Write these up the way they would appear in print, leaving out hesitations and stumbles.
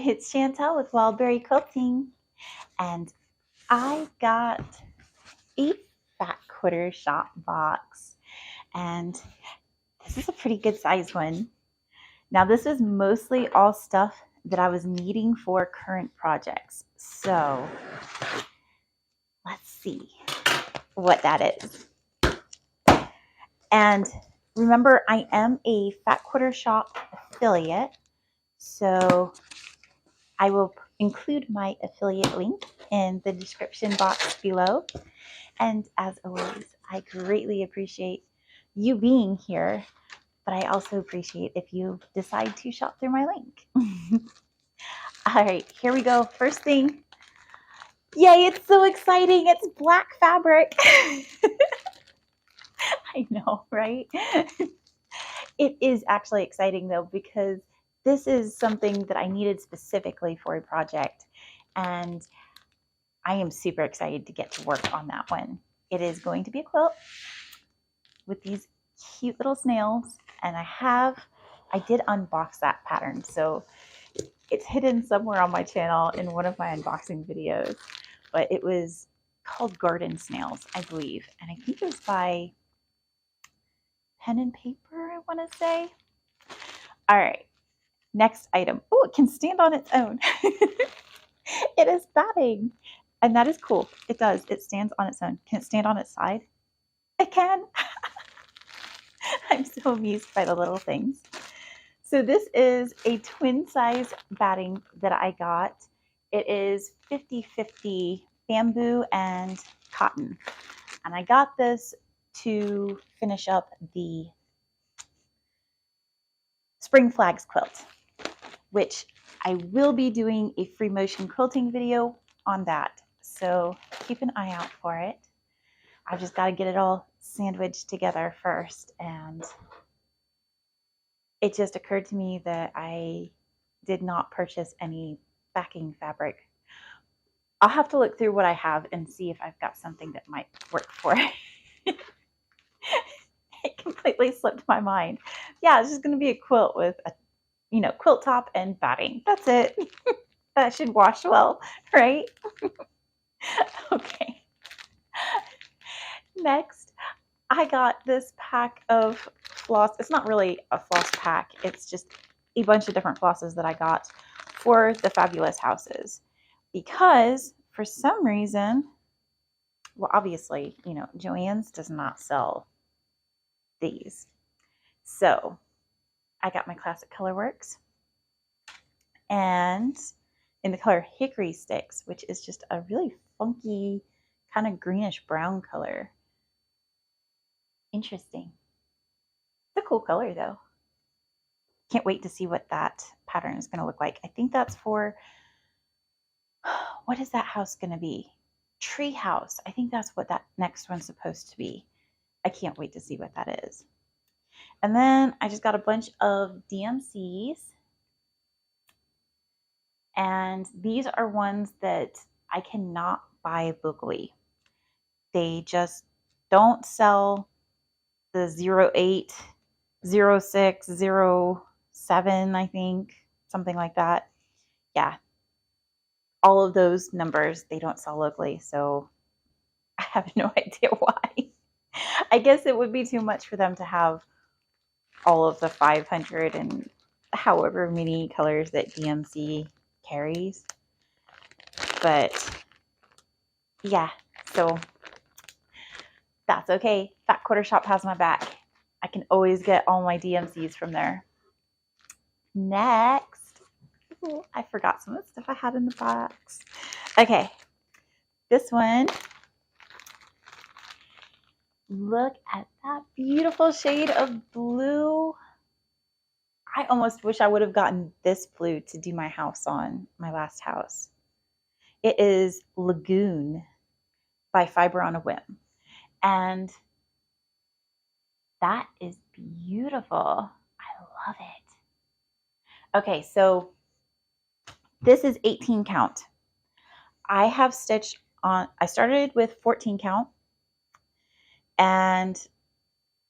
It's Chantel with Wildberry Quilting, and I got a Fat Quarter Shop box, and this is a pretty good size one. Now, this is mostly all stuff that I was needing for current projects, so let's see what that is. And remember, I am a Fat Quarter Shop affiliate, so I will include my affiliate link in the description box below. And as always, I greatly appreciate you being here, but I also appreciate if you decide to shop through my link. All right, here we go. First thing. Yay, it's so exciting. It's black fabric. I know, right? It is actually exciting though, because this is something that I needed specifically for a project, and I am super excited to get to work on that one. It is going to be a quilt with these cute little snails, and I did unbox that pattern, so it's hidden somewhere on my channel in one of my unboxing videos, but it was called Garden Snails, I believe, and I think it was by Pen and Paper, I want to say. All right. Next item. Oh, it can stand on its own. It is batting, and that is cool. It does. It stands on its own. Can it stand on its side? It can. I'm so amused by the little things. So this is a twin size batting that I got. It is 50-50 bamboo and cotton. And I got this to finish up the Spring Flags quilt, which I will be doing a free motion quilting video on that. So keep an eye out for it. I've just got to get it all sandwiched together first. And it just occurred to me that I did not purchase any backing fabric. I'll have to look through what I have and see if I've got something that might work for it. It completely slipped my mind. Yeah, it's just going to be a quilt with a quilt top and batting. That's it. That should wash well, right? Okay. Next, I got this pack of floss. It's not really a floss pack. It's just a bunch of different flosses that I got for the Fabulous Houses, because for some reason, well, obviously, Joann's does not sell these. So I got my Classic Colorworks, and in the color Hickory Sticks, which is just a really funky kind of greenish brown color. Interesting. It's a cool color though. Can't wait to see what that pattern is going to look like. I think that's for, what is that house going to be? Tree House. I think that's what that next one's supposed to be. I can't wait to see what that is. And then I just got a bunch of DMCs. And these are ones that I cannot buy locally. They just don't sell the 08, 06, 07, I think, something like that. Yeah, all of those numbers, they don't sell locally, so I have no idea why. I guess it would be too much for them to have all of the 500 and however many colors that DMC carries. But yeah, so that's okay. Fat Quarter Shop has my back. I can always get all my DMCs from there. Next, ooh, I forgot some of the stuff I had in the box. Okay, this one. Look at that beautiful shade of blue. I almost wish I would have gotten this blue to do my house on, my last house. It is Lagoon by Fiber on a Whim. And that is beautiful. I love it. Okay, so this is 18 count. I have stitched on, I started with 14 count, and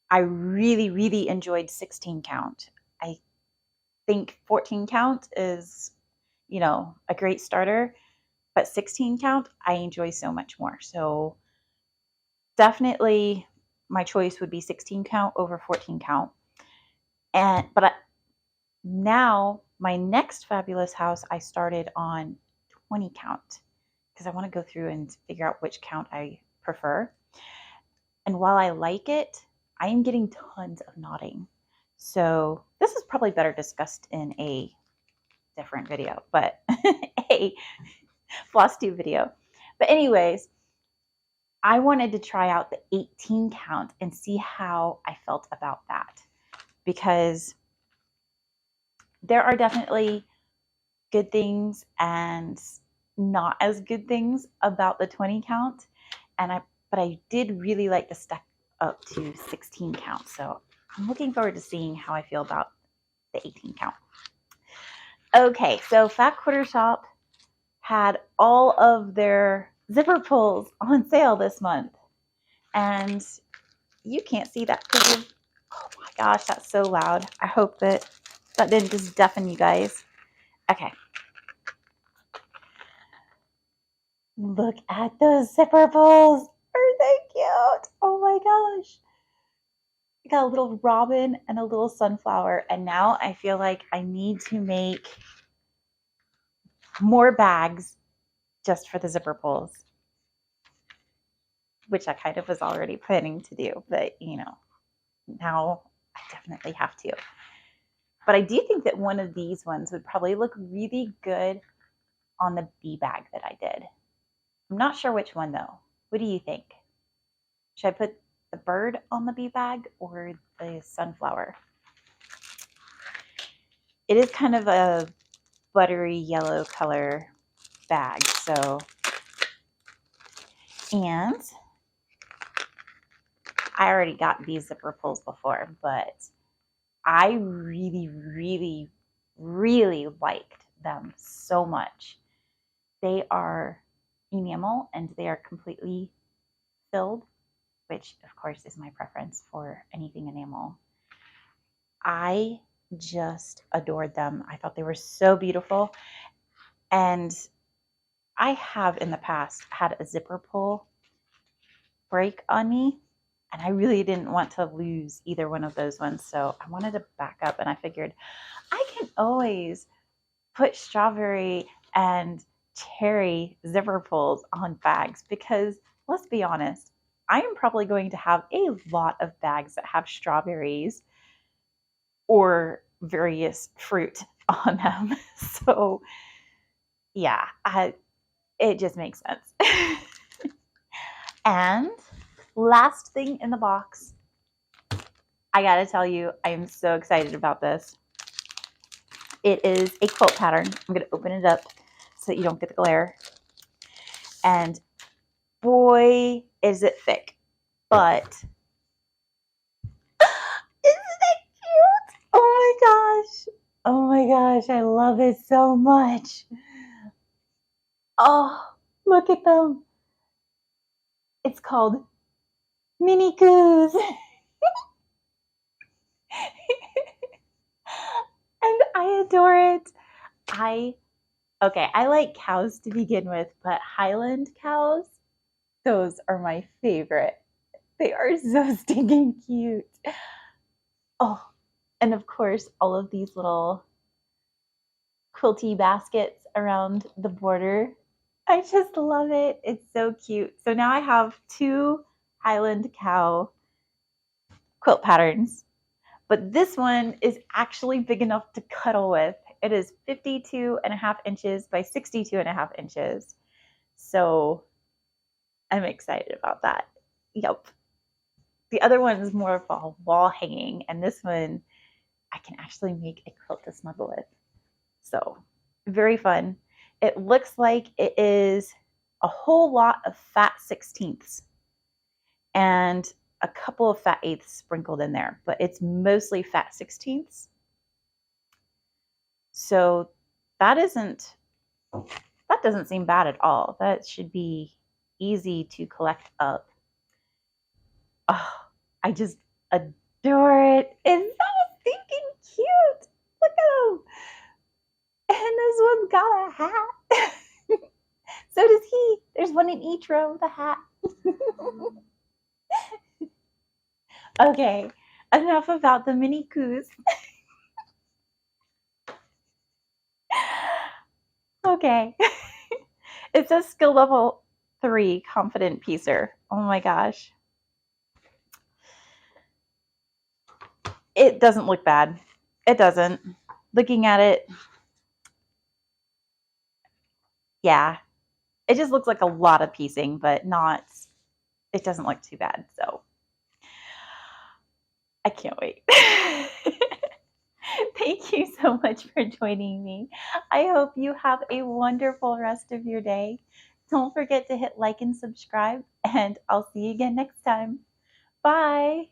I really, really enjoyed 16 count. I think 14 count is you know, a great starter, but 16 count, I enjoy so much more. So definitely my choice would be 16 count over 14 count. But now my next fabulous house, I started on 20 count because I want to go through and figure out which count I prefer. And while I like it, I am getting tons of knotting. So this is probably better discussed in a different video, but a flosstube video. But anyways, I wanted to try out the 18 count and see how I felt about that, because there are definitely good things and not as good things about the 20 count. But I did really like the step up to 16 count. So I'm looking forward to seeing how I feel about the 18 count. Okay, so Fat Quarter Shop had all of their zipper pulls on sale this month. And you can't see that because of, oh my gosh, that's so loud. I hope that didn't just deafen you guys. Okay. Look at those zipper pulls. Are they cute? Oh my gosh. I got a little robin and a little sunflower. And now I feel like I need to make more bags just for the zipper pulls, which I kind of was already planning to do. But, you know, now I definitely have to. But I do think that one of these ones would probably look really good on the bee bag that I did. I'm not sure which one though. What do you think? Should I put the bird on the bee bag or the sunflower? It is kind of a buttery yellow color bag, so, and I already got these zipper pulls before, but I really, really, really liked them so much. They are enamel and they are completely filled, which of course is my preference for anything enamel. I just adored them. I thought they were so beautiful. And I have in the past had a zipper pull break on me, and I really didn't want to lose either one of those ones. So I wanted to back up, and I figured I can always put strawberry and cherry zipper pulls on bags because, let's be honest, I am probably going to have a lot of bags that have strawberries or various fruit on them. So yeah, it just makes sense. And last thing in the box, I gotta tell you, I am so excited about this. It is a quilt pattern. I'm gonna open it up so that you don't get the glare. And boy, is it thick. But isn't it cute? Oh my gosh. Oh my gosh, I love it so much. Oh, look at them. It's called Mini Coos. And I adore it. I like cows to begin with, but Highland cows, those are my favorite. They are so stinking cute. Oh, and of course, all of these little quilty baskets around the border. I just love it. It's so cute. So now I have 2 Highland cow quilt patterns, but this one is actually big enough to cuddle with. It is 52.5 inches by 62.5 inches. So I'm excited about that. Yep. The other one is more of a wall hanging, and this one I can actually make a quilt to snuggle with. So very fun. It looks like it is a whole lot of fat 16ths and a couple of fat 8ths sprinkled in there, but it's mostly fat 16ths. So that doesn't seem bad at all. That should be easy to collect up. Oh, I just adore it. It's so stinking cute. Look at them. this one's got a hat. So does he. There's one in each row of the hat. Okay, enough about the mini coos. Okay. It says skill level 3, confident piecer. Oh my gosh. It doesn't look bad. It doesn't. Looking at it, yeah. It just looks like a lot of piecing, but not, it doesn't look too bad. So I can't wait. Thank you so much for joining me. I hope you have a wonderful rest of your day. Don't forget to hit like and subscribe, and I'll see you again next time. Bye.